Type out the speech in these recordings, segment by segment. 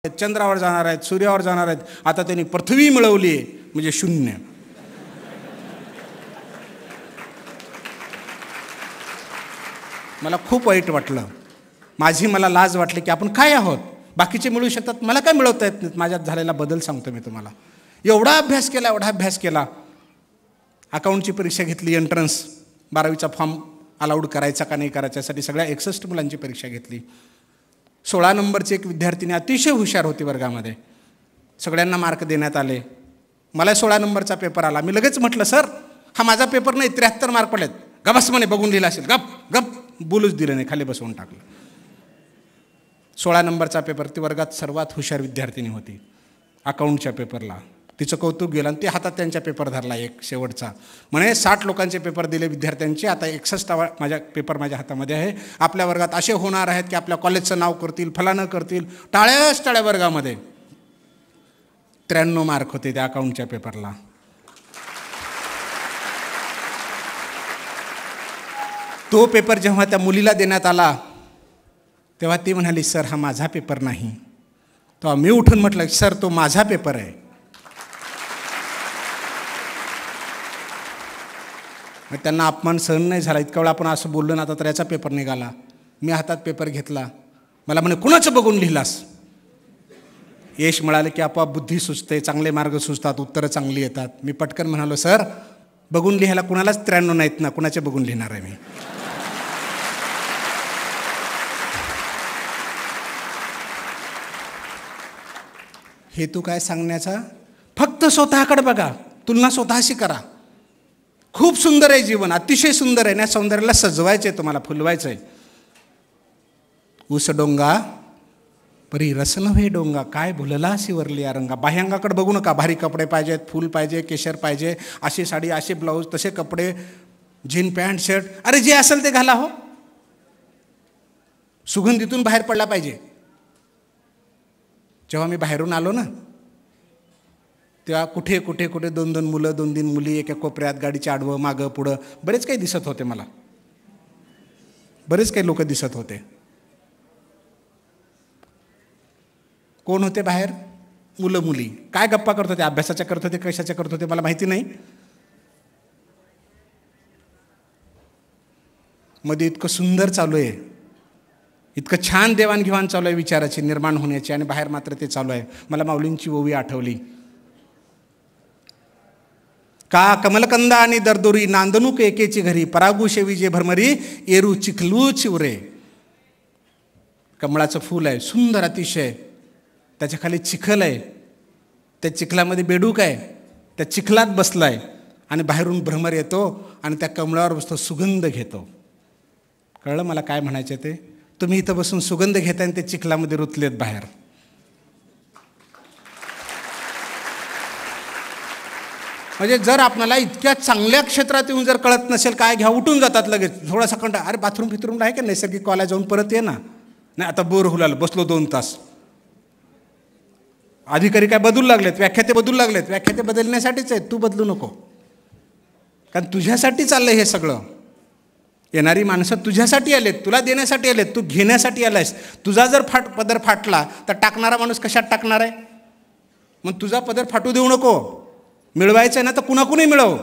चंद्रावर जाणार आहेत, सूर्यावर जाणार आहेत. आता त्यांनी पृथ्वी मिळवली आहे म्हणजे शून्य. मला खूप वाईट वाटलं. मला लाज वाटली की आपण काय आहोत. बाकीचे मिळू शकतात, मला काय मिळवता येत नाहीत. माझ्यात झालेला बदल सांगतो मी तुम्हाला. एवढा अभ्यास केला. अकाउंटची परीक्षा घेतली, एंट्रन्स 12वीचा फॉर्म अलाउड करायचा का नाही करायचा यासाठी सगळ्या 61 मुलांची परीक्षा घेतली. 16 नंबरची एक विद्यार्थिनी अतिशय हुशार होती वर्गामध्ये. सगळ्यांना मार्क देण्यात आले. मला 16 नंबरचा पेपर आला. मी लगेच म्हटलं, सर हा माझा पेपर नाही, 73 मार्क पडलेत. गबस म्हणे, बघून लिहिला असेल. गप बोलूच दिलं नाही, खाली बसवून टाकलं. 16 नंबरचा पेपर, ती वर्गात सर्वात हुशार विद्यार्थिनी होती अकाउंटच्या पेपरला. तिचं कौतुक गेलं आणि ती हातात त्यांच्या पेपर धरला एक शेवटचा. म्हणे 60 लोकांचे पेपर दिले विद्यार्थ्यांचे, आता 61 पेपर माझ्या हातामध्ये आहे. आपल्या वर्गात असे होणार आहेत की आपल्या कॉलेजचं नाव करतील, फलानं करतील. टाळ्या वर्गामध्ये. 93 मार्क होते त्या अकाउंटच्या पेपरला. तो पेपर जेव्हा त्या मुलीला देण्यात आला तेव्हा ती म्हणाली, सर हा माझा पेपर नाही. तेव्हा मी उठून म्हटलं, सर तो माझा पेपर आहे. मग त्यांना अपमान सहन नाही झाला. इतका वेळा आपण असं बोललो ना, आता तर याचा पेपर निघाला. मी हातात पेपर घेतला. मला म्हणे, कुणाचं बघून लिहिलास? यश मिळाले की आपोआप बुद्धी सुचते, चांगले मार्ग सुचतात, उत्तरं चांगली येतात. मी पटकन म्हणालो, सर बघून लिहायला कुणालाच 93 नाहीत ना, कुणाचे बघून लिहिणार आहे मी. हेतू काय सांगण्याचा? फक्त स्वतःकडे बघा, तुलना स्वतःशी करा. खूप सुंदर आहे जीवन, अतिशय सुंदर आहे ना. सौंदर्याला सजवायचं आहे, तुम्हाला फुलवायचं आहे. ऊस डोंगा परी रस नव्हे डोंगा, काय भुलला शिवरली या रंगा. बाह्यांगाकडे बघू नका. भारी कपडे पाहिजेत, फूल पाहिजे, केशर पाहिजे, अशी साडी, असे ब्लाऊज, तसे कपडे, जीन पॅन्ट शर्ट. अरे जे असेल ते घाला हो. सुगंधीतून बाहेर पडला पाहिजे. जेव्हा मी बाहेरून आलो ना, तेव्हा कुठे 2 मुलं, 2 मुली एका कोपऱ्यात, गाडीच्या आडवं मागं पुढं बरेच काही दिसत होते. मला बरेच काही लोक दिसत होते. कोण होते बाहेर? मुलं मुली. काय गप्पा करत होते? अभ्यासाच्या करत होते, कशाच्या करत होते मला माहिती नाही. मध्ये इतकं सुंदर चालू आहे, इतकं छान देवाणघेवाण चालू आहे विचाराची, निर्माण होण्याची, आणि बाहेर मात्र ते चालू आहे. मला माऊलींची ओवी आठवली. का कमलकंदा आणि दरदोरी, नांदणूक एकेची घरी, परागू शेवी जे भरमरी, एरू चिखलू चिवरे. कमळाचं फूल आहे, सुंदर अतिशय. त्याच्या खाली चिखल आहे, त्या चिखलामध्ये बेडूक आहे, त्या चिखलात बसलाय आणि बाहेरून भ्रमर येतो आणि त्या कमळावर बसतो, सुगंध घेतो. कळलं मला काय म्हणायचं ते? तुम्ही इथं बसून सुगंध घेताय आणि ते चिखलामध्ये रुतलेत बाहेर. म्हणजे जर आपल्याला इतक्या चांगल्या क्षेत्रात येऊन जर कळत नसेल, काय घ्या, उठून जातात लगेच. थोडासा कंटाळा, अरे बाथरूम फिथरूमला आहे का नैसर्गिक कॉला, जाऊन परत ये ना. नाही आता बोर होऊ बसलो 2 तास. अधिकारी काय बदलू लागलेत, व्याख्याते बदलू लागलेत. व्याख्याते बदलण्यासाठीच आहेत, तू बदलू नको. कारण तुझ्यासाठी चाललंय हे सगळं. येणारी माणसं तुझ्यासाठी आलेत, तुला देण्यासाठी आलेत, तू घेण्यासाठी आलायस. तुझा जर पदर फाटला तर टाकणारा माणूस कशात टाकणार आहे? मग तुझा पदर फाटू देऊ नको. मिळवायचं आहे ना तर कुणाकुणी मिळव.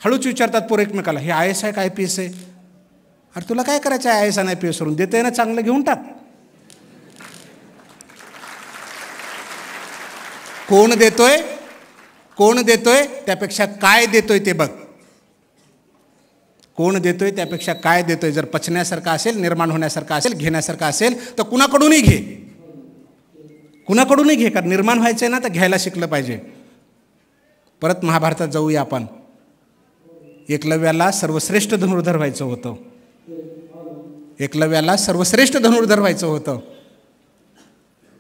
हळूच विचारतात पोरं एकमेकाला, हे IAS आहे का IPS आहे? अरे तुला काय करायचं आहे IAS आणि IPS वरून? देतंय ना चांगलं, घेऊन टाक. कोण देतोय त्यापेक्षा काय देतोय ते बघ. कोण देतोय त्यापेक्षा काय देतोय. जर पचण्यासारखा असेल, निर्माण होण्यासारखा असेल, घेण्यासारखा असेल तर कुणाकडूनही घे. कुणाकडूनही घे. कारण निर्माण व्हायचं आहे ना तर घ्यायला शिकलं पाहिजे. परत महाभारतात जाऊया आपण. एकलव्याला सर्वश्रेष्ठ धनुर्धर व्हायचं होतं. एकलव्याला सर्वश्रेष्ठ धनुर्धर व्हायचं होतं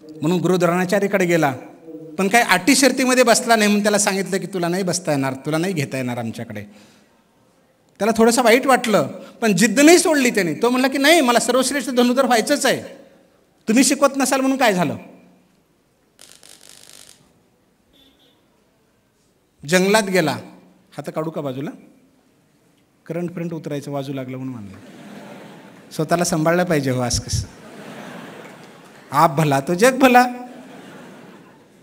म्हणून गुरु द्रोणाचार्याकडे गेला. पण काही अटी शर्तीमध्ये बसला नाही म्हणून त्याला सांगितलं की तुला नाही बसता येणार, तुला नाही घेता येणार आमच्याकडे. त्याला थोडंसं वाईट वाटलं, पण जिद्द नाही सोडली त्याने. तो म्हणला की नाही, मला सर्वश्रेष्ठ धनुर्धर व्हायचंच आहे. तुम्ही शिकवत नसाल म्हणून काय झालं? जंगलात गेला. हात काढू का बाजूला? करंट उतरायचं, वाजू लागलं म्हणून म्हणलं. स्वतःला सांभाळलं पाहिजे हो. आज कसं आप भला तो जग भला,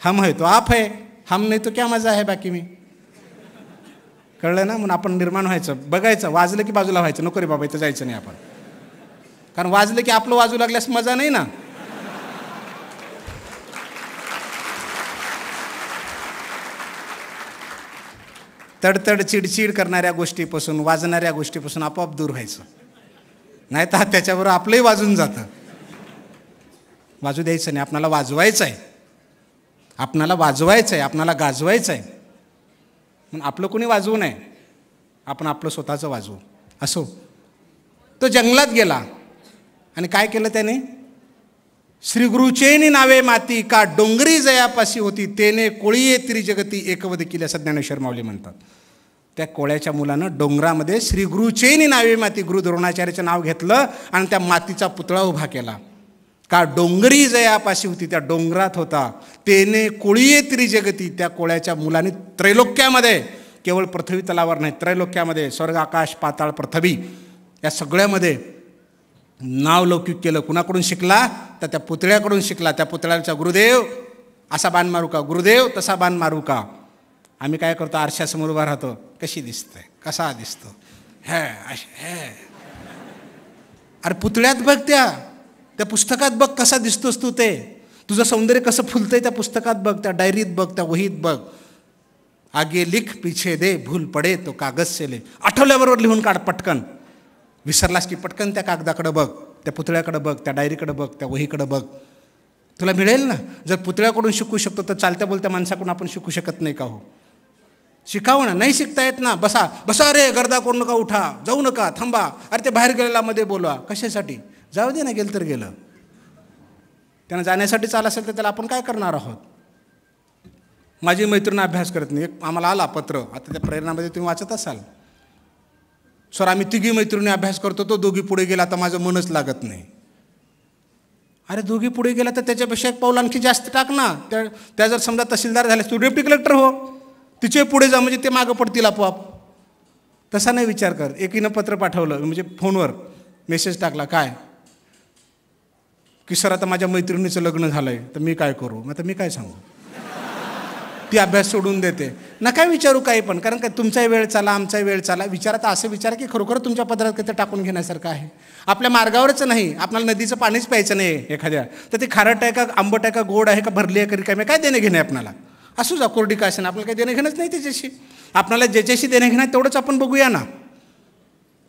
हम है तो आप है, हम नाही तो क्या मजा आहे बाकी मी. कळलं ना. म्हणून आपण निर्माण व्हायचं, बघायचं, वाजलं की बाजूला व्हायचं. नको रे बाबा इथं जायचं नाही आपण, कारण वाजलं की आपलं वाजू लागल्यास मजा नाही ना. तडतड चिडचिड करणाऱ्या गोष्टीपासून, वाजणाऱ्या गोष्टीपासून आपोआप दूर व्हायचं. नाही तर त्याच्याबरोबर आपलंही वाजून जातं. वाजू द्यायचं नाही. आपणाला वाजवायचं आहे, आपणाला वाजवायचं आहे, आपणाला गाजवायचं आहे. म्हणून आपलं कोणी वाजवू नये, आपण आपलं स्वतःचं वाजवू. असो. तो जंगलात गेला आणि काय केलं त्याने? श्रीगुरुचेनी नावे माती का डोंगरी जयापाशी होती, तेने कोळीये त्रिजगती एकवद केली, असं ज्ञानेश्वर माऊली म्हणतात. त्या कोळ्याच्या मुलानं डोंगरामध्ये श्रीगुरुचेनी नावे माती, गुरु द्रोणाचार्याचं नाव घेतलं आणि त्या मातीचा पुतळा उभा केला. का डोंगरी जयापाशी होती, त्या डोंगरात होता. तेने कोळीये त्रिजगती, त्या कोळ्याच्या मुलाने त्रैलोक्यामध्ये, केवळ पृथ्वी तलावर नाही, त्रैलोक्यामध्ये स्वर्ग आकाश पाताळ पृथ्वी या सगळ्यामध्ये नाव लौकिक केलं. कुणाकडून शिकला? तर त्या पुतळ्याकडून शिकला. त्या पुतळ्याचा गुरुदेव असा बाण मारू का, गुरुदेव तसा बाण मारू का. आम्ही काय करतो? आरशासमोर उभा राहतो, कशी दिसतंय, कसा दिसतो, हे अरे पुतळ्यात बघ, त्या पुस्तकात बघ कसा दिसतोस तू, ते तुझं सौंदर्य कसं फुलतंय त्या पुस्तकात बघ, त्या डायरीत बघ, त्या वहीत बघ. आगे लिख पीछे दे, भूल पडे तो कागज से ले. आठवल्याबरोबर लिहून काढ पटकन. विसरलास की पटकन त्या कागदाकडे बघ, त्या पुतळ्याकडे बघ, त्या डायरीकडे बघ, त्या वहीकडे बघ. तुला मिळेल ना. जर पुतळ्याकडून शिकू शकतो तर चालत्या बोलत्या माणसाकडून आपण शिकू शकत नाही का? हो, शिकावं ना. नाही शिकता येत ना. बसा बसा रे, गर्दा करू नका, उठा, जाऊ नका, थांबा. अरे ते बाहेर गेलेला मध्ये बोलवा, कशासाठी? जाऊ दे ना, गेलं तर गेलं. त्यानं जाण्यासाठी चाल असेल तर त्याला आपण काय करणार आहोत? माझी मैत्रीण अभ्यास करत नाही. एक आम्हाला आला पत्र, आता त्या प्रेरणामध्ये तुम्ही वाचत असाल. सर आम्ही तिघी मैत्रिणी अभ्यास करतो, तो दोघी पुढे गेला, तर माझं मनच लागत नाही. अरे दोघी पुढे गेला तर त्याच्यापेक्षा एक पाऊल आणखी जास्त टाक ना. त्या जर समजा तहसीलदार झाले, तू डेप्टी कलेक्टर हो, तिचे पुढे जा, म्हणजे ते मागं पडतील आपोआप. तसा नाही विचार कर. एकीनं पत्र पाठवलं, म्हणजे फोनवर मेसेज टाकला, काय की सर आता माझ्या मैत्रिणीचं लग्न झालं आहे, तर मी काय करू? आता मी काय सांगू? ती अभ्यास सोडून देते. नका विचारू काही पण, कारण काय तुमचाही वेळ चाला, आमचाही वेळ चाला. विचारात असं विचार की खरोखर तुमच्या पदरात काही टाकून घेण्यासारखं आहे. आपल्या मार्गावरच नाही, आपल्याला नदीचं पाणीच प्यायचं नाही एखाद्या, तर ते खारट आहे का, आंबट आहे का, गोड आहे का, भरली आहे का, रिकामी काय देणं घेणे आपल्याला? असू जा कोरडी का असेल, आपल्याला काही देणं घेणंच नाही त्याच्याशी. आपल्याला ज्याच्याशी देणं घेणं तेवढंच आपण बघूया ना.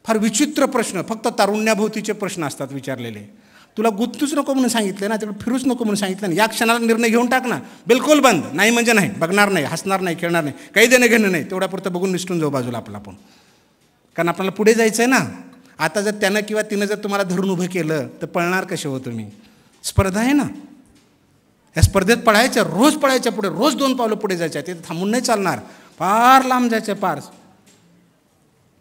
फार विचित्र प्रश्न, फक्त तारुण्याभोवतीचे प्रश्न असतात विचारलेले. तुला गुंतूच नको म्हणून सांगितलं ना, तिकडे फिरूच नको म्हणून सांगितलं ना, या क्षणाला निर्णय घेऊन टाक ना. बिलकुल बंद. नाही म्हणजे नाही, बघणार नाही, हसणार नाही, खेळणार नाही, काही देणं घेणं नाही. तेवढ्यापुरतं बघून निसटून जाऊ बाजूला आपण. कारण आपल्याला पुढे जायचं आहे ना. आता जर त्यानं किंवा तिनं जर तुम्हाला धरून उभं केलं तर पळणार कसे हो तुम्ही? स्पर्धा आहे ना. या स्पर्धेत पळायच्या, रोज पळायच्या पुढे, रोज 2 पावलं पुढे जायच्या. ते थांबून नाही चालणार, फार लांब जायचं, फार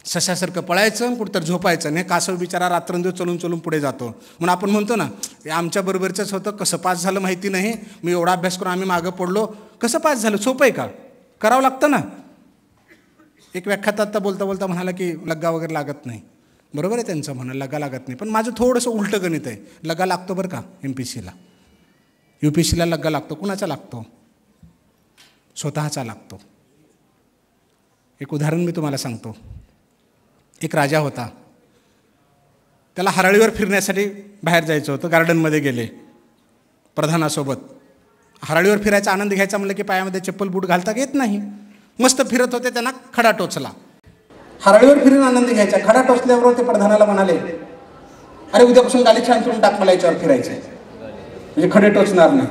सशासारखं पळायचं, कुठं झोपायचं नाही. कासव बिचारा रात्रंदिवस चलून चलून पुढे जातो. म्हणून आपण म्हणतो ना, आमच्याबरोबरचंच होतं, कसं पास झालं माहिती नाही, मी एवढा अभ्यास करून आम्ही मागं पडलो. कसं पास झालं? सोपं आहे का? करावं लागतं ना. एक व्याख्यात आत्ता बोलता बोलता म्हणाला की लग्गा वगैरे लागत नाही. बरोबर आहे त्यांचं म्हणणं, लग्गा लागत नाही. पण माझं थोडंसं उलटं गणित आहे. लग्गा लागतो बरं का. MPSCला UPSCला लग्गा लागतो. कुणाचा लागतो? स्वतःचा लागतो. एक उदाहरण मी तुम्हाला सांगतो. एक राजा होता, त्याला हराळीवर फिरण्यासाठी बाहेर जायचं होतं. गार्डनमध्ये गेले प्रधानासोबत. हराळीवर फिरायचा आनंद घ्यायचा म्हणलं की पायामध्ये चप्पल बूट घालता येत नाही. मस्त फिरत होते, त्यांना खडा टोचला. हराळीवर फिरून आनंद घ्यायचा, खडा टोचल्याबरोबर ते प्रधानाला म्हणाले, अरे उद्यापासून गालीच्या अंतरून टाक, मला याच्यावर फिरायचं, म्हणजे खडे टोचणार नाही.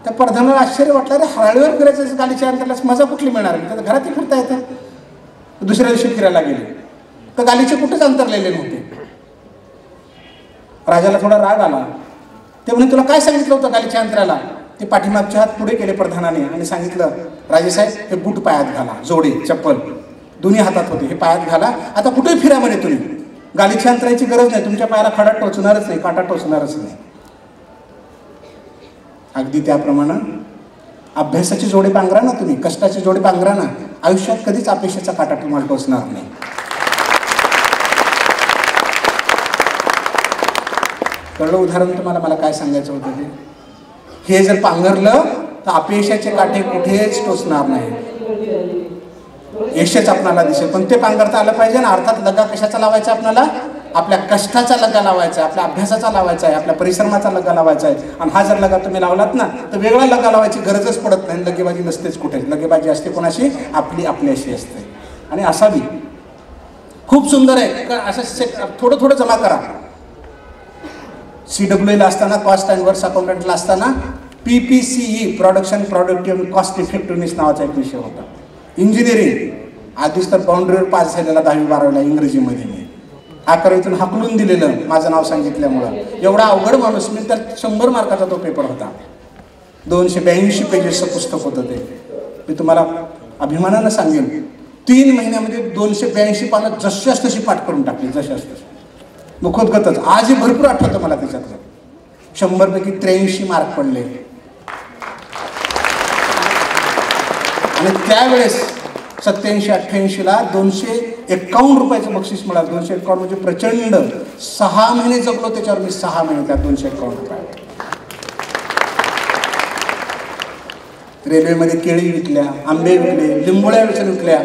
त्या प्रधानाला आश्चर्य वाटलं, अरे हराळीवर फिरायचं गालीच्या अंतराला मजा कुठली मिळणार? त्याला घरातही फिरता येतं. दुसऱ्या दिवशी फिरायला गेले तर गालीचे कुठेच अंतरलेले नव्हते. राजाला थोडा राग आला. ते म्हणे, तुला काय सांगितलं होतं गालीच्या अंतराला? ते पाठीमागचे हात पुढे केले प्रधानाने आणि सांगितलं, राजेसाहेब हे बूट पायात घाला, जोडे चप्पल दोन्ही हातात होते, हे पायात घाला, आता कुठेही फिरा म्हणे तुम्ही, गालीच्या अंतराची गरज नाही, तुमच्या पायाला खडा टोचणारच नाही, काटा टोचणारच नाही. अगदी त्याप्रमाणे अभ्यासाची जोडे पांघरा ना तुम्ही, कष्टाची जोडे पांघरा ना, आयुष्यात कधीच अपेक्षेचा काटा तुम्हाला टोचणार नाही. कळलं उदाहरण तुम्हाला? मला काय सांगायचं होतं ते, हे जर पांघरलं तर अपयशाचे काटे कुठेच टोचणार नाही, यशच आपल्याला दिसेल. पण ते पांघरता आलं पाहिजे ना. अर्थात लगा कशाचा लावायचा आपल्याला? आपल्या कष्टाचा लगा लावायचा आहे, आपल्या अभ्यासाचा लावायचा आहे, आपल्या परिश्रमाचा लगा लावायचा आहे. आणि हा जर लगा तुम्ही लावलात ना तर वेगळा लगा लावायची गरजच पडत नाही. लगेबाजी नसतेच कुठे. लगेबाजी असते कोणाशी? आपल्याशी असते. आणि असावी. खूप सुंदर आहे. असं थोडं थोडं जमा करा. CWA असताना, कॉस्ट अँड वर्क्स अकाउंटंटला असताना PPCE, production productive cost effectiveness नावाचा एक विषय होता. इंजिनिअरिंग आधीच तर बाउंड्रीवर पास झालेला 10वी-12वीला इंग्रजीमध्ये मी. 11वीतून हाकलून दिलेलं माझं नाव सांगितल्यामुळं. एवढा अवघड माणूस मी. त्यात 100 मार्काचा तो पेपर होता. 282 पेजेसचं पुस्तक होतं ते. मी तुम्हाला अभिमानानं सांगेन 3 महिन्यामध्ये 282 पानं जशाच तशी पाठ करून टाकली, जशाच तशी मुखोद्गतच. आजही भरपूर आठवतं मला त्याच्यातलं. 100 पैकी 83 मार्क पडले. आणि त्यावेळेस 87-88ला 251 रुपयाचं बक्षीस मिळालं. 251 म्हणजे प्रचंड. 6 महिने जगलो त्याच्यावर मी. 6 महिने त्या 251 रुपयावर. रेल्वेमध्ये केळी विकल्या, आंबे विकले, लिंबोळ्या विकल्या,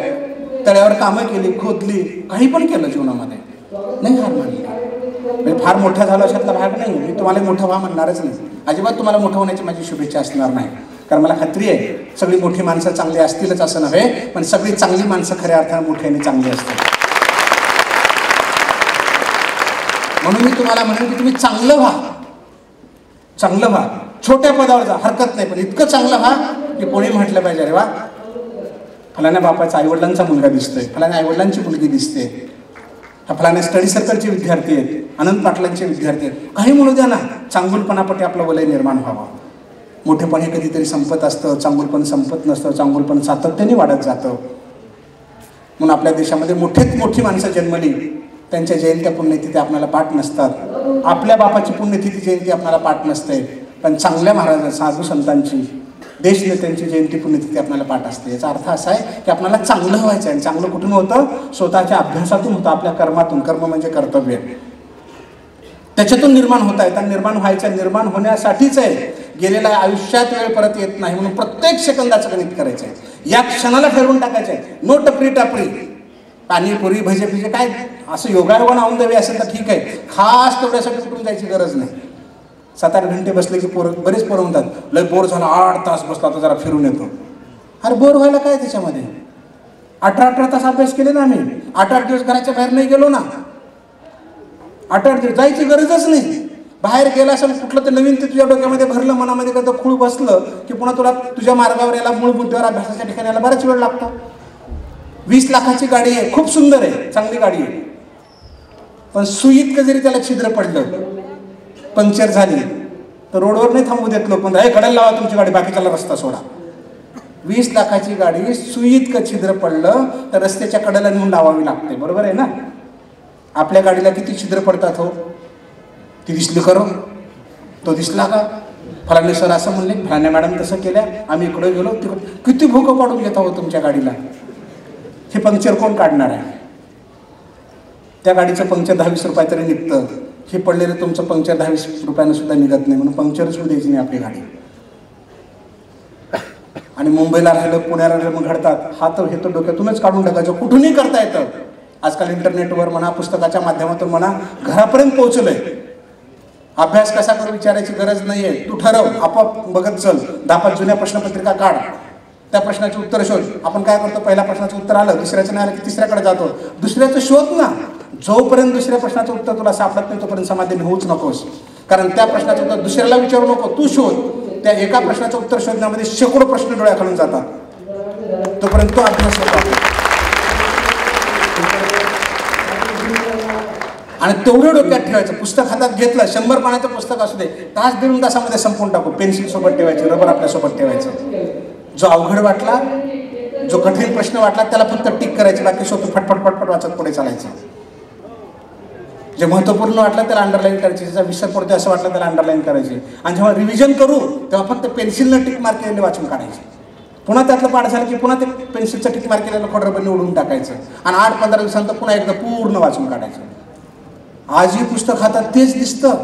तळ्यावर कामं केली, खोदली, काही पण केलं जीवनामध्ये. नाही हार मानली. म्हणजे फार मोठा झालो अशातला भाग नाही. मी तुम्हाला मोठं व्हा म्हणणारच नाही. अजिबात तुम्हाला मोठं होण्याची माझी शुभेच्छा असणार नाही. कारण मला खात्री आहे सगळी मोठी माणसं चांगली असतीलच असं नव्हे, पण सगळी चांगली माणसं खऱ्या अर्थाने मोठ्याने चांगली असतात. म्हणून मी तुम्हाला म्हणेन की तुम्ही चांगलं व्हा. चांगलं व्हा. छोट्या पदावर जा, हरकत नाही, पण इतकं चांगलं व्हा की कोणी म्हटलं पाहिजे अरे वा, फलाण्या बापाचा आईवडिलांचा मुलगा दिसतोय, फलाण्या आईवडिलांची मुलगी दिसते, हा फलाण्या स्टडी सर्कलचे विद्यार्थी आहेत, अनंत पाटलांचे विद्यार्थी आहेत. काही म्हणू द्या ना, चांगुलपणापटी आपलं वलय निर्माण व्हावं. मोठेपण हे कधीतरी संपत असतं, चांगुलपण संपत नसतं, चांगुलपण सातत्याने वाढत जातं. म्हणून आपल्या देशामध्ये मोठी माणसं जन्मली, त्यांच्या जयंत्या पुण्यतिथी आपल्याला पाठ नसतात. आपल्या बापाची पुण्यतिथी जयंती आपल्याला पाठ नसते, पण चांगल्या महाराज साधू संतांची, देशनेत्यांची जयंती पुण्यतिथी आपल्याला पाठ असते. याचा अर्थ असा आहे की आपल्याला चांगलं व्हायचं आहे. चांगलं कुठून होतं? स्वतःच्या अभ्यासातून होतं, आपल्या कर्मातून. कर्म म्हणजे कर्तव्य. त्याच्यातून निर्माण होत आहे. त्या निर्माण व्हायचं, निर्माण होण्यासाठीच आहे. गेलेल्या आयुष्यात वेळ परत येत नाही, म्हणून प्रत्येक सेकंदाचं गणित करायचं आहे. या क्षणाला ठरवून टाकायचं आहे. नो टपरी टापरी, पाणीपुरी भजे फिजे काय असं योगायोगानं आणून द्यावे असेल तर ठीक आहे. खास तेवढ्यासाठी कुठून जायची गरज नाही. 7-8 घंटे बसले की बरेच पोरं म्हणतात लय बोर झाला, 8 तास बसला तर जरा फिरून येतो. अरे बोर व्हायला काय त्याच्यामध्ये? 18 तास अभ्यास केले ना आम्ही. 8 दिवस घराच्या बाहेर नाही गेलो ना. 8 दिवस जायची गरजच नाही. बाहेर गेला असेल कुठलं तर नवीन ते तुझ्या डोक्यामध्ये भरलं, मनामध्ये कसं खूळ बसलं की पुन्हा तुला तुझ्या मार्गावर यायला, मूळ मुद्द्यावर अभ्यासाच्या ठिकाणी यायला बराच वेळ लागतो. 20 लाखाची गाडी आहे, खूप सुंदर आहे, चांगली गाडी आहे, पण सुईत जरी त्याला छिद्र पडलं, पंक्चर झाली तर रोडवर नाही थांबू देत लोक. पण कडेला लावा तुमची गाडी, बाकीच्याला रस्ता सोडा. 20 लाखाची गाडी सुईत छिद्र पडलं तर रस्त्याच्या कडेला नेऊन लावावी लागते. बरोबर आहे ना? आपल्या गाडीला किती छिद्र पडतात हो? ती दिसली करो, तो दिसला का? फलाणे सर असं म्हणले, फलाण्या मॅडम तसं केल्या, आम्ही इकडे गेलो तिकडे. किती भोकं काढून घेता हो तुमच्या गाडीला. हे पंक्चर कोण काढणार आहे? त्या गाडीचं पंक्चर 10-20 रुपये तरी निघतं. हे पडलेलं तुमचं पंक्चर 10-20 रुपयानं सुद्धा निघत नाही. म्हणून पंक्चरच होऊ द्यायची नाही आपली गाडी. आणि मुंबईला राहिलं, पुण्याला राहिलं, मग घडतात. हा तर हे तर डोक्यातूनच काढून टाकायचं. कुठूनही करता येतं. आजकाल इंटरनेटवर म्हणा, पुस्तकाच्या माध्यमातून म्हणा, घरापर्यंत पोहोचलंय. अभ्यास कसा करू विचारायची गरज नाही आहे. तू ठरव, आपोआप बघत चल. 10-5 जुन्या प्रश्नपत्रिका काढ, त्या प्रश्नाचे उत्तर शोध. आपण काय करतो, पहिल्या प्रश्नाचं उत्तर आलं, दुसऱ्याचं नाही आलं की तिसऱ्याकडे जातो. दुसऱ्याचं शोध ना. जोपर्यंत दुसऱ्या प्रश्नाचं उत्तर तुला सापडत नाही तोपर्यंत समाधानी होऊच नकोस. कारण त्या प्रश्नाचं उत्तर दुसऱ्याला विचारू नको, तू शोध. त्या एका प्रश्नाचं उत्तर शोधण्यामध्ये शेकडो प्रश्न डोळ्याखालून जातात. तोपर्यंत तो अभ्यास होतो. आणि तेवढं डोक्यात ठेवायचं. पुस्तक हातात घेतलं, 100 पानाचं पुस्तक असू दे, तास 1.5 तासामध्ये संपवून टाकू. पेन्सिल सोबत ठेवायची, रबर आपल्यासोबत ठेवायचं. जो अवघड वाटला, जो कठीण प्रश्न वाटला त्याला फक्त टिक करायची, बाकी सोपी फटफट वाचत पुढे चालायचं. जे महत्त्वपूर्ण वाटलं त्याला अंडरलाईन करायची, ज्याचा विसर पडतो असं वाटलं त्याला अंडरलाईन करायची. आणि जेव्हा रिव्हिजन करू तेव्हा फक्त पेन्सिलनं टिक मार्क केलेले वाचून काढायचे. पुन्हा त्यातलं पाठ झालं की पुन्हा ते पेन्सिलचं टिक मार्क केलेलं खोडरबंदी उडून टाकायचं. आणि 8-15 दिवसांतर पुन्हा एकदा पूर्ण वाचून काढायचं. आजही पुस्तक हातात तेच दिसतं.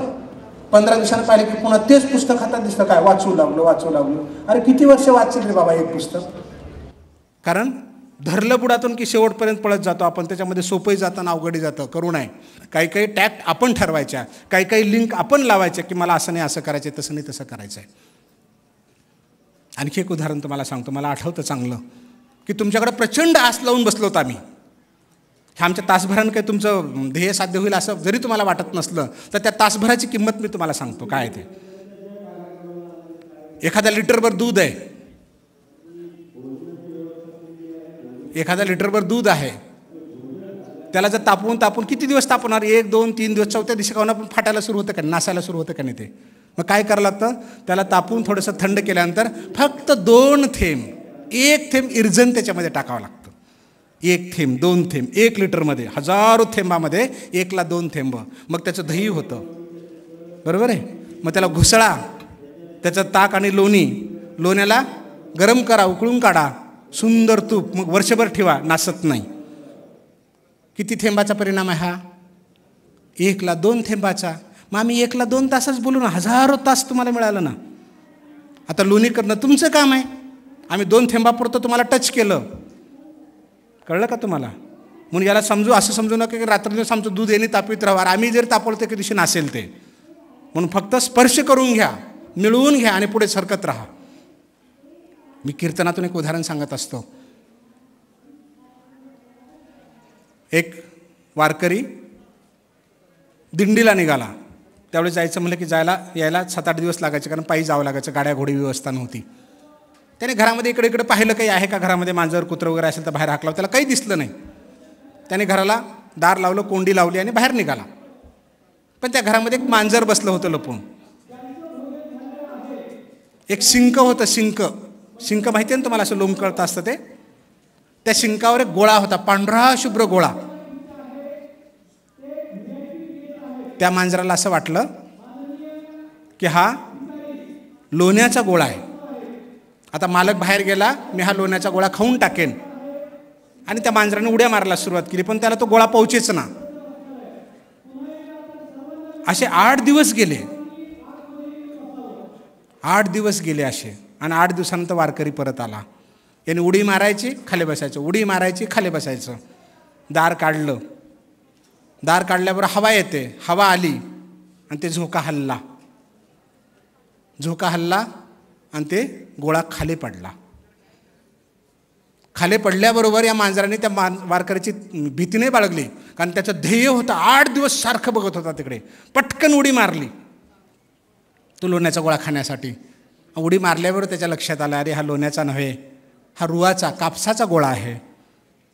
15 दिवसांनी पाहिलं की पुन्हा तेच पुस्तक हातात दिसतं, काय वाचू लागलो. अरे किती वर्ष वाचेल रे बाबा एक पुस्तक? कारण धरलं बुडातून की शेवटपर्यंत पळत जातो आपण. त्याच्यामध्ये सोपंही जातं आणि अवघडही जातं. करू नये. काही टॅक्ट आपण ठरवायच्या, काही लिंक आपण लावायच्या की मला असं नाही असं करायचं आहे, तसं नाही तसं करायचं आहे. आणखी एक उदाहरण तुम्हाला सांगतो. मला आठवतं चांगलं की तुमच्याकडे प्रचंड आस लावून बसलो होतो आम्ही. ह्या आमच्या तासभरानं काही तुमचं ध्येय साध्य होईल असं जरी तुम्हाला वाटत नसलं तर त्या तासभराची किंमत मी तुम्हाला सांगतो काय ते. एखाद्या लिटरभर दूध आहे, एखाद्या लिटरभर दूध आहे, त्याला जर तापवून किती दिवस तापवणार? 1, 2, 3 दिवस. चौथ्या दिवशी खाऊन पण फाटायला सुरू होतं का, नासायला सुरू होतं का नाही ते? मग काय करावं लागतं? त्याला तापवून थोडंसं थंड केल्यानंतर फक्त 2 थेंब, 1 थेंब इर्जन त्याच्यामध्ये टाकावं लागतं. 1 थेंब, 2 थेंब, 1 लिटरमध्ये हजारो थेंबामध्ये 1ला 2 थेंब. मग त्याचं दही होतं, बरोबर आहे. मग त्याला घुसळा, त्याचं ताक आणि लोण्याला गरम करा, उकळून काढा, सुंदर तूप, मग वर्षभर ठेवा, नासत नाही. किती थेंबाचा परिणाम आहे हा? 1ला 2 थेंबाचा. मग आम्ही 1ला 2 तासच बोलू ना, हजारो तास तुम्हाला मिळालं ना. आता लोणी करणं तुमचं काम आहे. आम्ही 2 थेंबापुरतं तुम्हाला टच केलं, कळलं का तुम्हाला? म्हणून याला असं समजू नका की रात्रदिवस आमचं दूध येणे तापवित राहा. आम्ही जर तापवलं तर कधी दिवशी नासेल ते. म्हणून फक्त स्पर्श करून घ्या, मिळवून घ्या आणि पुढे सरकत राहा. मी कीर्तनातून एक उदाहरण सांगत असतो. एक वारकरी दिंडीला निघाला. त्यावेळेस जायचं म्हणलं की यायला 7-8 दिवस लागायचे, कारण पायी जावं लागायचं, गाड्या घोडी व्यवस्था नव्हती. त्याने घरामध्ये इकडे पाहिलं काही आहे का, घरामध्ये मांजर कुत्रं वगैरे असेल तर बाहेर हाकलावं. त्याला काही दिसलं नाही. त्याने घराला दार लावलं, कोंडी लावली आणि बाहेर निघाला. पण त्या घरामध्ये एक मांजर बसलं होतं लपून. एक शिंक होतं, शिंक माहिती आहे ना तुम्हाला, असं लोंबकळतं असतं ते. त्या शिंकावर एक गोळा होता, पांढरा शुभ्र गोळा. त्या मांजराला असं वाटलं की हा लोण्याचा गोळा आहे. आता मालक बाहेर गेला, मी हा लोण्याचा गोळा खाऊन टाकेन. आणि त्या मांजराने उड्या मारायला सुरुवात केली, पण त्याला तो गोळा पोहोचेच ना. असे 8 दिवस गेले. 8 दिवस गेले असे. आणि 8 दिवसानंतर वारकरी परत आला. याने उडी मारायची, खाली बसायचं, उडी मारायची, खाली बसायचं. दार काढलं. दार काढल्यावर हवा येते, हवा आली आणि ते झोका हलला आणि ते गोळा खाली पडला. खाली पडल्याबरोबर या मांजराने त्या वारकऱ्याची भीती नाही बाळगली, कारण त्याचं ध्येय होतं. 8 दिवस सारखं बघत होता तिकडे. पटकन उडी मारली तो लोण्याचा गोळा खाण्यासाठी. उडी मारल्यावर त्याच्या लक्षात आलं, अरे हा लोण्याचा नव्हे, हा रुवाचा, कापसाचा गोळा आहे.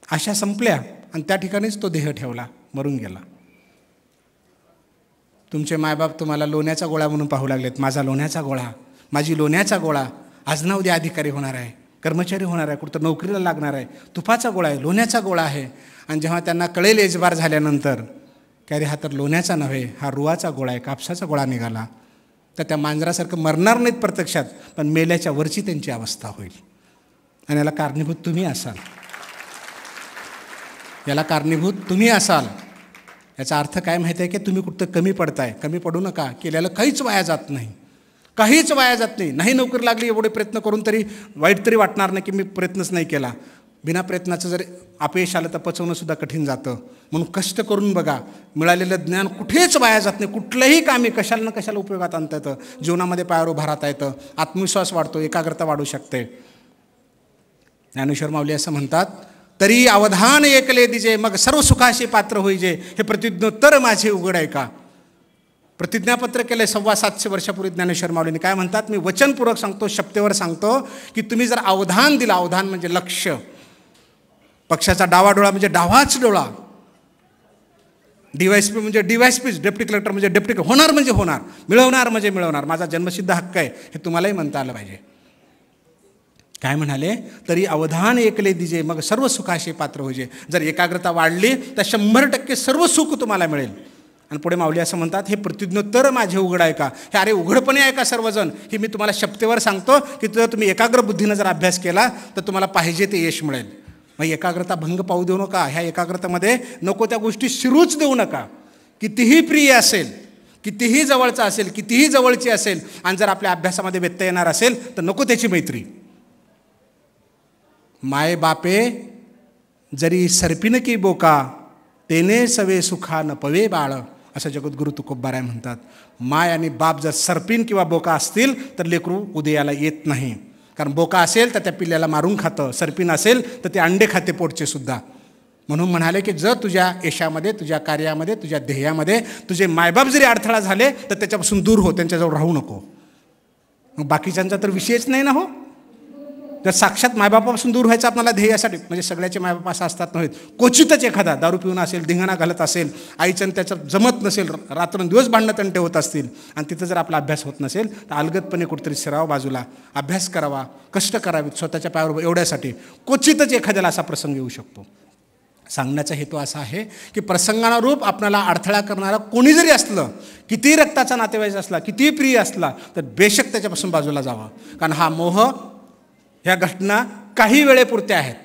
आशा संपल्या आणि त्या ठिकाणीच तो देह ठेवला, मरून गेला. तुमचे मायबाप तुम्हाला लोण्याचा गोळा म्हणून पाहू लागलेत. माझा लोण्याचा गोळा, माझी लोण्याचा गोळा, आज ना उद्या अधिकारी होणार आहे, कर्मचारी होणार आहे, कुठं नोकरीला लागणार आहे, तुपाचा गोळा आहे, लोण्याचा गोळा आहे. आणि जेव्हा त्यांना कळेल एजबार झाल्यानंतर की अरे हा तर लोण्याचा नव्हे, हा रुवाचा गोळा आहे, कापसाचा गोळा निघाला, तर त्या मांजरासारखं मरणार नाहीत प्रत्यक्षात, पण मेल्याच्या वरची त्यांची अवस्था होईल. आणि याला कारणीभूत तुम्ही असाल. याला कारणीभूत तुम्ही असाल. याचा अर्थ काय माहिती आहे की तुम्ही कुठं कमी पडताय. कमी पडू नका. केल्याला काहीच वाया जात नाही, काहीच वाया जात नाही. नाही नोकरी लागली एवढे प्रयत्न करून तरी वाईट तरी वाटणार नाही की मी प्रयत्नच नाही केला. बिना प्रयत्नाचं जर अपयश आलं तर पचवणंसुद्धा कठीण जातं. म्हणून कष्ट करून बघा. मिळालेलं ज्ञान कुठेच वाया जात नाही. कुठलंही कामी कशाला ना कशाला उपयोगात आणता येतं. जीवनामध्ये पायावर उभा राहता येतं. आत्मविश्वास वाढतो, एकाग्रता वाढू शकते. ज्ञानेश्वर माऊली असं म्हणतात, तरी अवधान ऐकले दिजे, मग सर्व सुखाशी पात्र होईजे, हे प्रतिज्ञोत्तर माझे उघड आहे का. प्रतिज्ञापत्र केलं 725 वर्षापूर्वी ज्ञानेश्वर माऊलीने. काय म्हणतात, मी वचनपूर्वक सांगतो, शब्देवर सांगतो की तुम्ही जर अवधान दिला, अवधान म्हणजे लक्ष, पक्षाचा डावा डोळा म्हणजे डावाच डोळा, DYSP म्हणजे DYSPच, डेप्टी कलेक्टर म्हणजे डेप्टी, होणार म्हणजे होणार, मिळवणार म्हणजे मिळवणार, माझा जन्मसिद्ध हक्क आहे, हे तुम्हालाही म्हणता आलं पाहिजे. काय म्हणाले, तरी अवधान ऐकले दिजे, मग सर्व सुखाशी पात्र होईजे. जर एकाग्रता वाढली तर 100% सर्व सुख तुम्हाला मिळेल. आणि पुढे माऊली असं म्हणतात, हे प्रतिज्ञोत्तर माझे उघड आहे का. हे अरे उघडपणे आहे का सर्वजण, हे मी तुम्हाला शब्देवर सांगतो की जर तुम्ही एकाग्र बुद्धीनं जर अभ्यास केला तर तुम्हाला पाहिजे ते यश मिळेल. मग एकाग्रता भंग पाहू देऊ नका. ह्या एकाग्रतेमध्ये नको त्या गोष्टी शिरूच देऊ नका. कितीही प्रिय असेल कितीही जवळचा असेल, कितीही जवळची असेल, आणि जर आपल्या अभ्यासामध्ये व्यत्यय येणार असेल तर नको त्याची मैत्री. माय बापे जरी सर्पिन की बोका, तेने सवे सुखा न पवे बाळ, असं जगद्गुरु तुकोबाराय म्हणतात. माय आणि बाप जर सर्पिन किंवा बोका असतील तर लेकरू उदयाला येत नाही. कारण बोका असेल तर त्या पिल्ल्याला मारून खातं, सर्पिन असेल तर ते अंडे खाते पोटचे सुद्धा. म्हणून म्हणाले की जर तुझ्या यशामध्ये, तुझ्या कार्यामध्ये, तुझ्या ध्येयामध्ये तुझे मायबाप जरी अडथळा झाले तर त्याच्यापासून दूर हो, त्यांच्याजवळ राहू नको. मग बाकीच्यांचा तर विषयच नाही ना हो. जर साक्षात मायबापापासून दूर व्हायचं आपल्याला ध्येयासाठी, म्हणजे सगळ्याचे मायबाप असं असतात नव्हे, क्वचितच एखादा दारू पिऊन असेल, धिंगाणा घालत असेल, आईचं त्याचं जमत नसेल, रात्रंदिवस भांडणं तंटे होत असतील, आणि तिथं जर आपला अभ्यास होत नसेल तर अलगदपणे कुठेतरी सराव बाजूला, अभ्यास करावा, कष्ट करावेत स्वतःच्या पायावर एवढ्यासाठी. क्वचितच एखाद्याला असा प्रसंग येऊ शकतो. सांगण्याचा हेतू असा आहे की प्रसंगानुरूप आपल्याला अडथळा करणारा कोणी जरी असलं, कितीही रक्ताचा नातेवाईक असला, कितीही प्रिय असला, तर बेशक त्याच्यापासून बाजूला जावं. कारण हा मोह, ह्या घटना काही वेळेपुरत्या आहेत.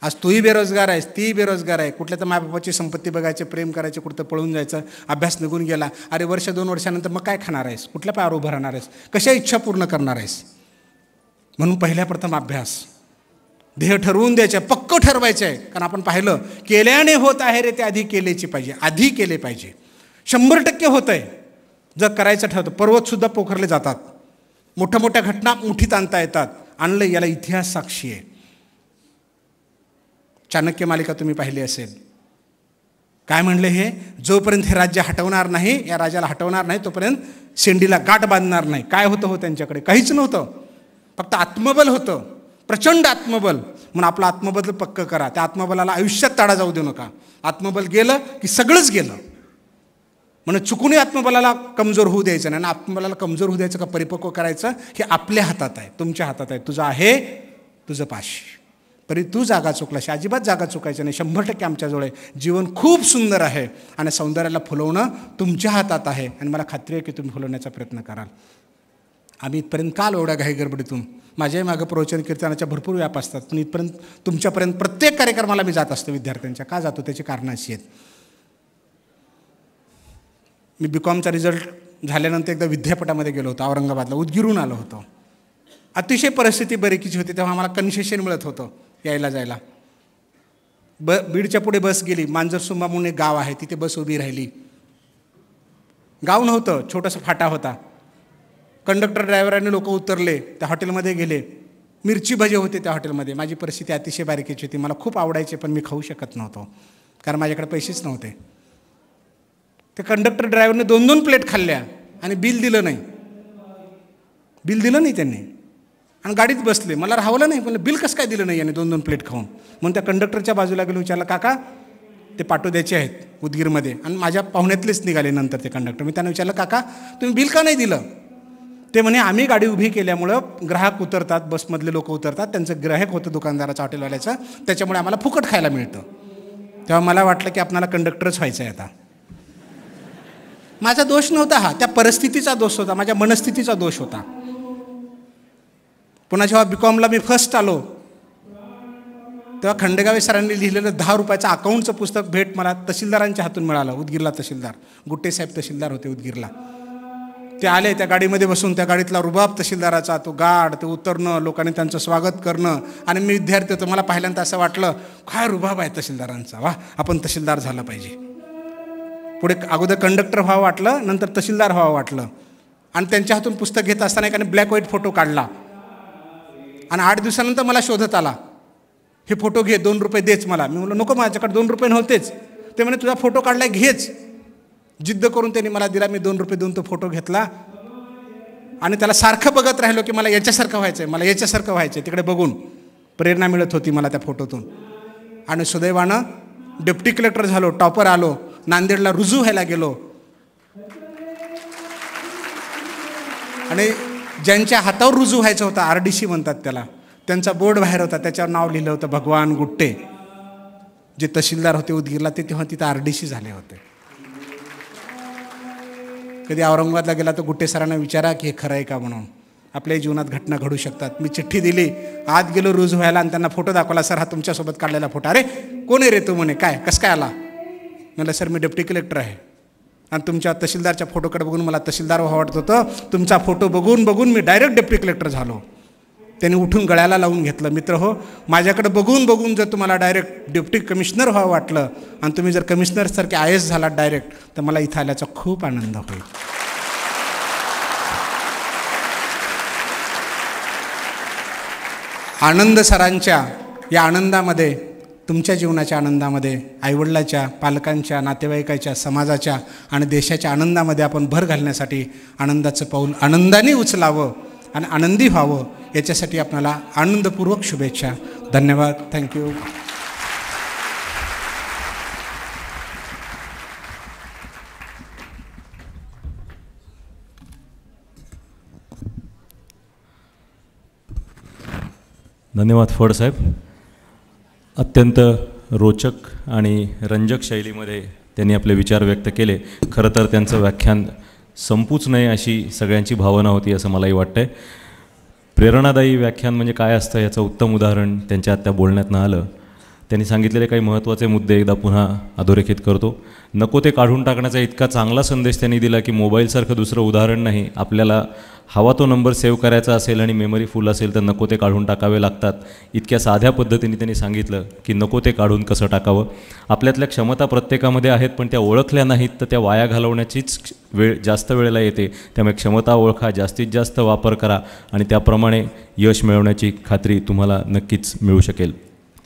आज तूही बेरोजगार आहेस, तीही बेरोजगार आहे, कुठल्या तर मायबापाची संपत्ती बघायचे, प्रेम करायचे, कुठं पळून जायचं, अभ्यास निघून गेला, अरे वर्ष 2 वर्षानंतर मग काय खाणार आहेस, कुठल्या पायावर उभं राहणार आहेस, कशा इच्छा पूर्ण करणार आहेस. म्हणून पहिल्या प्रथम अभ्यास, ध्येय ठरवून द्यायचं, पक्क ठरवायचं आहे. कारण आपण पाहिलं, केल्याने होत आहे रे ते आधी केलेची पाहिजे, आधी केले पाहिजे. 100% होत आहे जर करायचं ठरवतं. पर्वतसुद्धा पोखरले जातात, मोठ्या मोठ्या घटना मुठीत आणता येतात. आणलं, याला इतिहास साक्षी आहे. चाणक्य मालिका तुम्ही पाहिली असेल. काय म्हणले हे, जोपर्यंत हे राज्य हटवणार नाही, या राजाला हटवणार नाही, तोपर्यंत शेंडीला गाठ बांधणार नाही. काय होतं हो त्यांच्याकडे, काहीच नव्हतं, फक्त आत्मबल होतं, प्रचंड आत्मबल. म्हणून आपलं आत्मबल पक्क करा. त्या आत्मबलाला आयुष्यात ताडा जाऊ देऊ नका. आत्मबल गेलं की सगळंच गेलं. म्हणून चुकूनही आत्मबलाला कमजोर होऊ द्यायचं नाही. आणि आत्मबलाला कमजोर होऊ द्यायचं का परिपक्व करायचं हे आपल्या हातात आहे, तुमच्या हातात आहे. तुझं आहे, तुझं पाशी, तरी तू जागा चुकलाशी, अजिबात जागा चुकायचं नाही. 100% आमच्याजवळ आहे. जीवन खूप सुंदर आहे आणि सौंदर्याला फुलवणं तुमच्या हातात आहे. आणि मला खात्री आहे की तुम्ही फुलवण्याचा प्रयत्न कराल. आम्ही इथपर्यंत काल एवढ्या घाई गडबडीतून, माझ्याही मागं प्रवचन कीर्तनाच्या भरपूर व्याप असतात, पण इथपर्यंत तुमच्यापर्यंत प्रत्येक कार्यक्रमाला मी जात असतो विद्यार्थ्यांच्या. का जातो त्याची कारणं अशी आहेत. मी BComचा रिझल्ट झाल्यानंतर एकदा विद्यापीठामध्ये गेलो होतो, औरंगाबादला, उदगीरहून आलो होतो. अतिशय परिस्थिती बरीकीची होती, तेव्हा आम्हाला कन्सेशन मिळत होतं यायला जायला. बीडच्या पुढे बस गेली, मांजरसुंबा म्हणून एक गाव आहे, तिथे बस उभी राहिली. गाव नव्हतं, छोटासा फाटा होता. कंडक्टर ड्रायव्हरांनी लोक उतरले, त्या हॉटेलमध्ये गेले. मिरची भजे होते त्या हॉटेलमध्ये. माझी परिस्थिती अतिशय बारीकीची होती, मला खूप आवडायचे, पण मी खाऊ शकत नव्हतो कारण माझ्याकडे पैसेच नव्हते. त्या कंडक्टर ड्रायव्हरने 2-2 प्लेट खाल्ल्या आणि बिल दिलं नाही. बिल दिलं नाही त्यांनी आणि गाडीत बसले. मला राहवलं नाही, पण बिल कसं काय दिलं नाही याने 2-2 प्लेट खाऊन. म्हणून त्या कंडक्टरच्या बाजूला गेलो, विचारलं, काका ते पाटो द्यायचे आहेत उदगीरमध्ये. आणि माझ्या पाहुण्यातलेच निघाले नंतर ते कंडक्टर. मी त्यांना विचारलं, काका तुम्ही बिल का नाही दिलं. ते म्हणे, आम्ही गाडी उभी केल्यामुळं ग्राहक उतरतात, बसमधले लोक उतरतात, त्यांचं ग्राहक होतं दुकानदाराचं, हॉटेलवाल्याचं, त्याच्यामुळे आम्हाला फुकट खायला मिळतं. तेव्हा मला वाटलं की आपल्याला कंडक्टरच व्हायचं आहे आता. माझा दोष नव्हता हा, त्या परिस्थितीचा दोष होता, माझ्या मनस्थितीचा दोष होता. पुन्हा जेव्हा BComला मी फर्स्ट आलो तेव्हा खंडेगावे सरांनी लिहिलेलं 10 रुपयाचं अकाउंटचं पुस्तक भेट मला तहसीलदारांच्या हातून मिळालं. उदगीरला तहसीलदार, गुट्टे साहेब तहसीलदार होते उदगीरला. ते आले, त्या गाडीमध्ये बसून, त्या गाडीतला रुबाब तहसीलदाराचा, तो गाड, ते उतरणं, लोकांनी त्यांचं स्वागत करणं. आणि मी विद्यार्थी होतो, मला पहिल्यांदा असं वाटलं, काय रुबाब आहे तहसीलदारांचा, वा आपण तहसीलदार झालं पाहिजे. पुढे अगोदर कंडक्टर व्हावं वाटलं, नंतर तहसीलदार व्हावं वाटलं. आणि त्यांच्या हातून पुस्तक घेत असताना एकाने ब्लॅक व्हाईट फोटो काढला आणि 8 दिवसानंतर मला शोधत आला, हे फोटो घे, 2 रुपये देच मला. मी म्हणलं, नको, माझ्याकडे 2 रुपये नव्हतेच. ते म्हणे, तुझा फोटो काढलाय, घेच. जिद्द करून त्यांनी मला दिला. मी 2 रुपये देऊन तो फोटो घेतला आणि त्याला सारखं बघत राहिलो की मला याच्यासारखं व्हायचं आहे, मला याच्यासारखं व्हायचं आहे. तिकडे बघून प्रेरणा मिळत होती मला त्या फोटोतून. आणि सुदैवानं डेप्टी कलेक्टर झालो, टॉपर आलो, नांदेडला रुजू व्हायला गेलो. आणि ज्यांच्या हातावर रुजू व्हायचं होतं, RDC म्हणतात त्याला, त्यांचा बोर्ड बाहेर होता, त्याच्यावर नाव लिहिलं होतं भगवान गुट्टे. जे तहसीलदार होते उदगीरला, ते तेव्हा तिथं RDC झाले होते. कधी औरंगाबादला गेला तर गुट्टे सरांना विचारा की हे खरं आहे का म्हणून. आपल्याही जीवनात घटना घडू शकतात. मी चिठ्ठी दिली, आत गेलो रुजू व्हायला आणि त्यांना फोटो दाखवला. सर, हा तुमच्यासोबत काढलेला फोटो. अरे कोण आहे रे तू म्हणे. काय, कसं काय आला. म्हणलं, सर मी डेप्टी कलेक्टर आहे. आणि तुमच्या तहसीलदारच्या फोटोकडे बघून मला तहसीलदार व्हावं वाटत होतं. तुमचा फोटो बघून बघून मी डायरेक्ट डेप्युटी कलेक्टर झालो. त्यांनी उठून गळ्याला लावून घेतलं. मित्र हो, माझ्याकडे बघून बघून जर तुम्हाला डायरेक्ट डेप्युटी कमिशनर व्हावं वाटलं आणि तुम्ही जर कमिशनरसारखे IAS झालात डायरेक्ट, तर मला इथं आल्याचा खूप आनंद होईल. आनंद सरांच्या या आनंदामध्ये, तुमच्या जीवनाच्या आनंदामध्ये, आईवडिलाच्या, पालकांच्या, नातेवाईकाच्या, समाजाच्या आणि देशाच्या आनंदामध्ये आपण भर घालण्यासाठी आनंदाचं पाऊल आनंदाने उचलावं आणि आनंदी व्हावं, याच्यासाठी आपल्याला आनंदपूर्वक शुभेच्छा. धन्यवाद. थँक्यू. धन्यवाद फड साहेब. अत्यंत रोचक आणि रंजक शैलीमध्ये त्यांनी आपले विचार व्यक्त केले. खरं तर त्यांचं व्याख्यान संपूच नये अशी सगळ्यांची भावना होती असं मलाही वाटतं आहे. प्रेरणादायी व्याख्यान म्हणजे काय असतं याचं उत्तम उदाहरण त्यांच्या आत्ता बोलण्यातनं आलं. त्यांनी सांगितलेले काही महत्त्वाचे मुद्दे एकदा पुन्हा अधोरेखित करतो. नको ते काढून टाकण्याचा इतका चांगला संदेश त्यांनी दिला की मोबाईलसारखं दुसरं उदाहरण नाही. आपल्याला हवा तो नंबर सेव्ह करायचा असेल आणि मेमरी फुल असेल तर नको ते काढून टाकावे लागतात. इतक्या साध्या पद्धतीने त्यांनी सांगितलं की नको ते काढून कसं टाकावं. आपल्यातल्या क्षमता प्रत्येकामध्ये आहेत, पण त्या ओळखल्या नाहीत तर त्या वाया घालवण्याचीच जास्त वेळेला येते. त्यामुळे क्षमता ओळखा, जास्तीत जास्त वापर करा आणि त्याप्रमाणे यश मिळवण्याची खात्री तुम्हाला नक्कीच मिळू शकेल.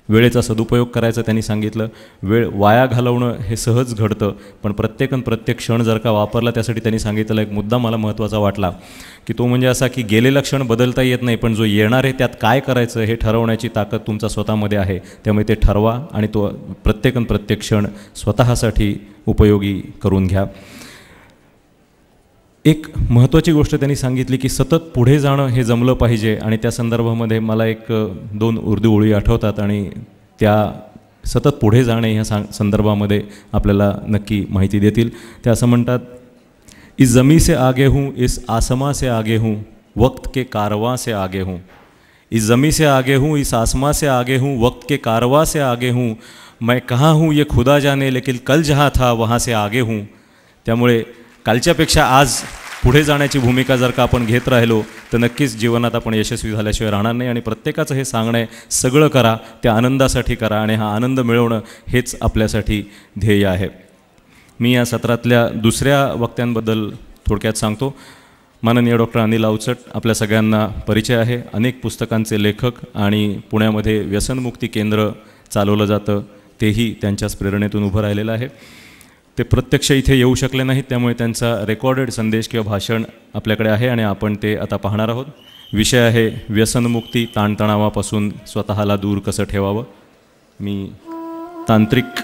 वेळेचा सदुपयोग करायचं त्यांनी सांगितलं. वेळ वाया घालवणं हे सहज घडतं, पण प्रत्येक क्षण जर का वापरला, त्यासाठी त्यांनी सांगितलेला एक मुद्दा मला महत्त्वाचा वाटला की तो म्हणजे असा की गेलेला क्षण बदलता येत नाही, पण जो येणार आहे त्यात काय करायचं हे ठरवण्याची ताकद तुमचा स्वतःमध्ये आहे. त्यामुळे ते ठरवा आणि तो प्रत्येक क्षण स्वतःसाठी उपयोगी करून घ्या. एक महत्त्वाची गोष्ट त्यांनी सांगितली की सतत पुढे जाणं हे जमलं पाहिजे आणि त्या संदर्भामध्ये मला 1-2 उर्दू ओळी आठवतात आणि त्या सतत पुढे जाणे ह्या संदर्भामध्ये आपल्याला नक्की माहिती देतील. ते असं म्हणतात, इस ज़मी से आगे हूँ, इस आसमां से आगे हूँ, वक्त के कारवां से आगे हूँ. इस ज़मी से आगे हूँ, इस आसमां से आगे हूँ, वक्त के कारवां से आगे हूँ. मैं कहाँ हूँ ये खुदा जाने, लेकिन कल जहाँ था वहाँ से आगे हूँ. त्यामुळे कालच्यापेक्षा आज पुढे जाण्याची भूमिका जर का आपण घेत राहिलो तर नक्कीच जीवनात आपण यशस्वी झाल्याशिवाय राहणार नाही. आणि प्रत्येकाचं हे सांगणं आहे, सगळं करा त्या आनंदासाठी करा आणि हा आनंद मिळवणं हेच आपल्यासाठी ध्येय आहे. मी या सत्रातल्या दुसऱ्या वक्त्यांबद्दल थोडक्यात सांगतो. माननीय डॉक्टर अनिल अवचट आपल्या सगळ्यांना परिचय आहे. अनेक पुस्तकांचे लेखक आणि पुण्यामध्ये व्यसनमुक्ती केंद्र चालवलं जातं, तेही त्यांच्याच प्रेरणेतून उभं राहिलेलं आहे. ते प्रत्यक्ष इथे येऊ शकले नाहीत, त्यामुळे त्यांचा रेकॉर्डेड संदेश किंवा भाषण आपल्याकडे आहे आणि आपण ते आता पाहणार आहोत. विषय आहे व्यसनमुक्ती, ताणतणावापासून स्वतःला दूर कसं ठेवावं. मी तांत्रिक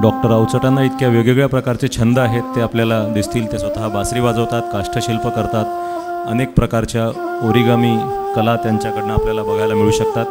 डॉक्टर अवचटांना इतक्या वेगवेगळ्या प्रकारचे छंद आहेत, ते आपल्याला दिसतील. ते स्वतः बासरी वाजवतात, काष्ठशिल्प करतात, अनेक प्रकारच्या ओरिगामी कला त्यांच्याकडनं आपल्याला बघायला मिळू शकतात.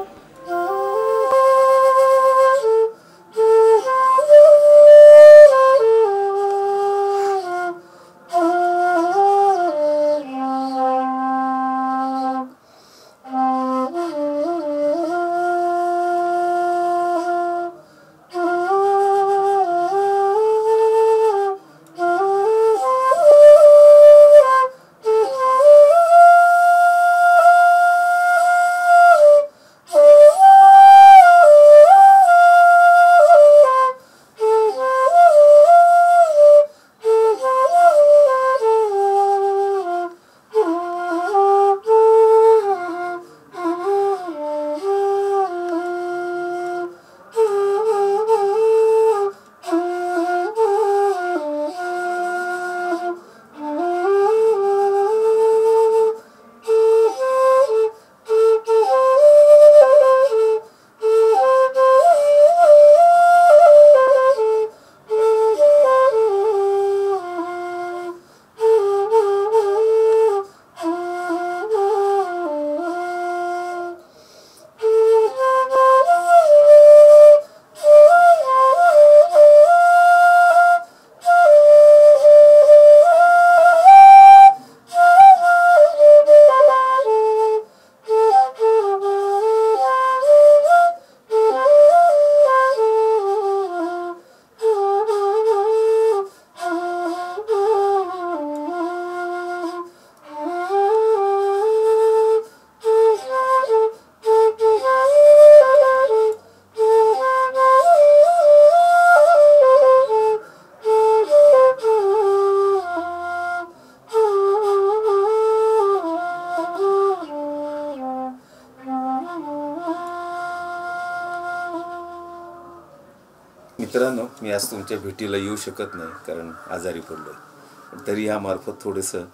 मित्रांनो, मी आज तुमच्या भेटीला येऊ शकत नाही कारण आजारी पडलो आहे. पण तरी यामार्फत थोडंसं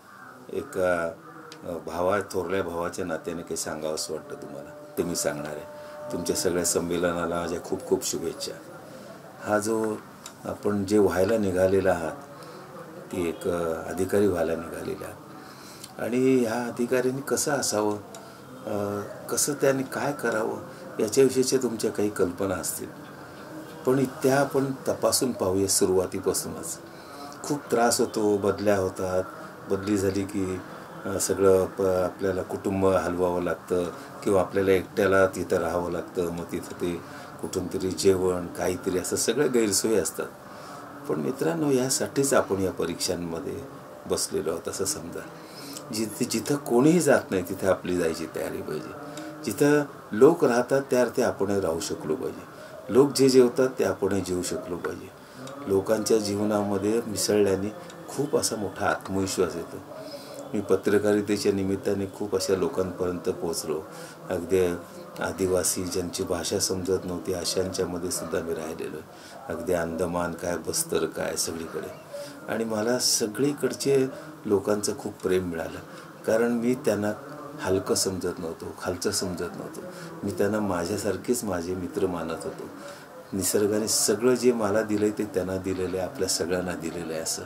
एक थोरल्या भावाच्या नात्याने काही सांगावं असं वाटतं तुम्हाला, ते मी सांगणार आहे. तुमच्या सगळ्या संमेलनाला माझ्या खूप खूप शुभेच्छा. हा जो आपण जे व्हायला निघालेला आहात ती एक अधिकारी व्हायला निघालेले आहात आणि ह्या अधिकाऱ्यांनी कसं असावं, कसं त्यांनी काय करावं याच्याविषयीच्या तुमच्या काही कल्पना असतील, पण त्या आपण तपासून पाहूया सुरुवातीपासूनच. खूप त्रास होतो, बदल्या होतात, बदली झाली की सगळं आपल्याला कुटुंब हलवावं लागतं किंवा आपल्याला एकट्याला तिथं राहावं लागतं. मग तिथं ते कुठून तरी जेवण काहीतरी असं सगळे गैरसोयी असतात. पण मित्रांनो, यासाठीच आपण या परीक्षांमध्ये बसलेलो आहोत असं समजा. जिथं कोणीही जात नाही तिथे आपली जायची तयारी पाहिजे. जिथं लोक राहतात त्या अर्थी आपण राहू शकलो पाहिजे. लोक जे जेवतात ते आपण जेवू शकलो पाहिजे. लोकांच्या जीवनामध्ये मिसळल्याने खूप असा मोठा आत्मविश्वास येतो. मी पत्रकारितेच्या निमित्ताने खूप अशा लोकांपर्यंत पोचलो. अगदी आदिवासी ज्यांची भाषा समजत नव्हती अशांच्यामध्ये सुद्धा मी राहिलेलो आहे. अगदी अंदमान काय, बस्तर काय, सगळीकडे. आणि मला सगळीकडचे लोकांचं खूप प्रेम मिळालं, कारण मी त्यांना हलकं समजत नव्हतो, खालचं समजत नव्हतो. मी त्यांना माझ्यासारखेच माझे मित्र मानत होतो. निसर्गाने सगळं जे मला दिलं आहे ते त्यांना दिलेलं आहे, आपल्या सगळ्यांना दिलेलं आहे. असं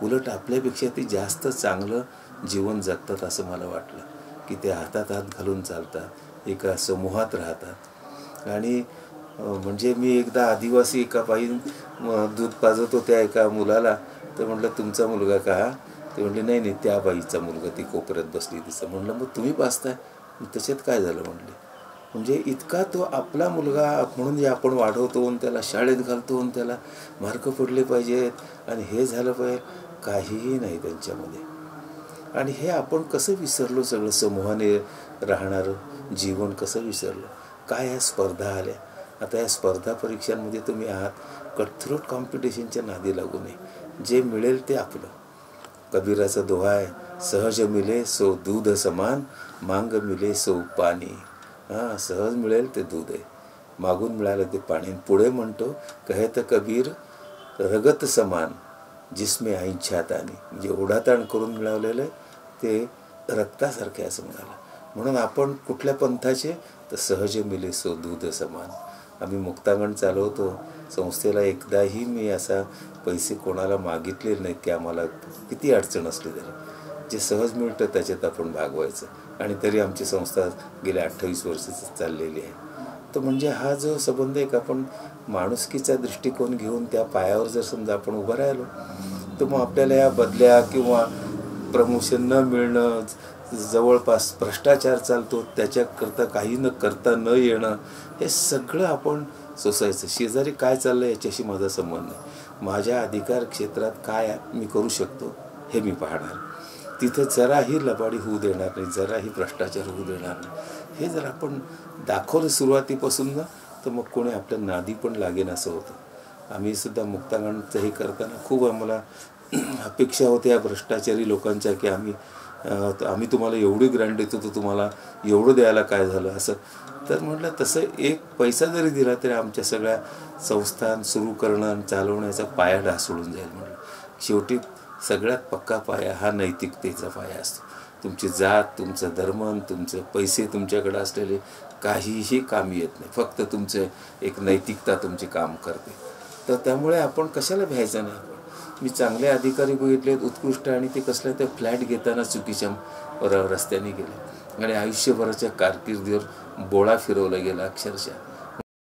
उलट आपल्यापेक्षा ते जास्त चांगलं जीवन जगतात असं मला वाटलं, की ते हातात हात घालून चालतात, एका समूहात राहतात. आणि म्हणजे मी एकदा आदिवासी एका बाई दूध पाजत होत्या एका मुलाला, तर म्हटलं तुमचा मुलगा का? ते म्हटले नाही नाही, त्या बाईचा मुलगा, ती कोपऱ्यात बसली तिचं. म्हटलं मग तुम्ही पाजताय, त्याच्यात काय झालं? म्हटले म्हणजे इतका तो आपला मुलगा म्हणून जे आपण वाढवतो आणि त्याला शाळेत घालतो आणि त्याला मार्क पडले पाहिजेत आणि हे झालं पाहिजे, काहीही नाही त्यांच्यामध्ये. आणि हे आपण कसं विसरलो, सगळं समूहाने राहणारं जीवन कसं विसरलो? काय ह्या स्पर्धा आल्या. आता या स्पर्धा परीक्षांमध्ये तुम्ही आहात, कठोर कॉम्पिटिशनच्या नादी लागू नये. जे मिळेल ते आपलं. कबीराचा दोहा आहे, सहज मिले सो दूध समान, मांग मिले सो पाणी. सहज मिळेल ते दूध आहे, मागून मिळालं ते पाणी. पुढे म्हणतो, कहत कबीर रगत समान जिसमे ऐच्छात आनी. म्हणजे ओढाताण करून मिळवलेलं ते रक्तासारखे असं म्हणाला. म्हणून आपण कुठल्या पंथाचे? तर सहज मिले सो दूध समान. आम्ही मुक्तांगण चालवतो संस्थेला. एकदाही मी असा पैसे कोणाला मागितलेले नाहीत की आम्हाला किती अडचण असली तरी. जे सहज मिळतं त्याच्यात आपण भागवायचं. आणि तरी आमची संस्था गेल्या 28 वर्षाची चाललेली आहे. तर म्हणजे हा जो संबंध एक आपण माणुसकीचा दृष्टिकोन घेऊन त्या पायावर जर समजा आपण उभं राहिलो, तर मग आपल्याला या बदल्या किंवा प्रमोशन न मिळणं, जवळपास भ्रष्टाचार चालतो त्याच्याकरता काही न करता न येणं, हे सगळं आपण सोसायचं. शेजारी काय चाललं याच्याशी माझा संबंध नाही. माझ्या अधिकार क्षेत्रात काय मी करू शकतो हे मी पाहणार. तिथं जराही लबाडी होऊ देणार नाही, जराही भ्रष्टाचार होऊ देणार नाही. हे जर आपण दाखवलं सुरुवातीपासून ना, तर मग कोणी आपल्या नादी पण लागेन असं होतं. आम्ही सुद्धा मुक्तांगणचं हे करताना खूप आम्हाला अपेक्षा होत्या भ्रष्टाचारी लोकांच्या, की आम्ही तुम्हाला एवढी ग्रँट देतो तर तुम्हाला एवढं द्यायला काय झालं असं. तर म्हटलं तसं एक पैसा जरी दिला तरी आमच्या सगळ्या संस्थान सुरू करणं चालवण्याचा पाया ढासळून जाईल. म्हटलं शेवटी सगळ्यात पक्का पाया हा नैतिकतेचा पाया असतो. तुमची जात, तुमचा धर्म, तुमचे पैसे तुमच्याकडे असलेले काहीही कामी येत नाही. फक्त तुमचं एक नैतिकता तुमची काम करते. तर त्यामुळे आपण कशाला भ्यायचं नाही. मी चांगले अधिकारी बघितले उत्कृष्ट, आणि ते कसल्या त्या फ्लॅट घेताना चुकीच्या रस्त्याने गेले आणि आयुष्यभराच्या कारकिर्दीवर बोळा फिरवला गेला अक्षरशः.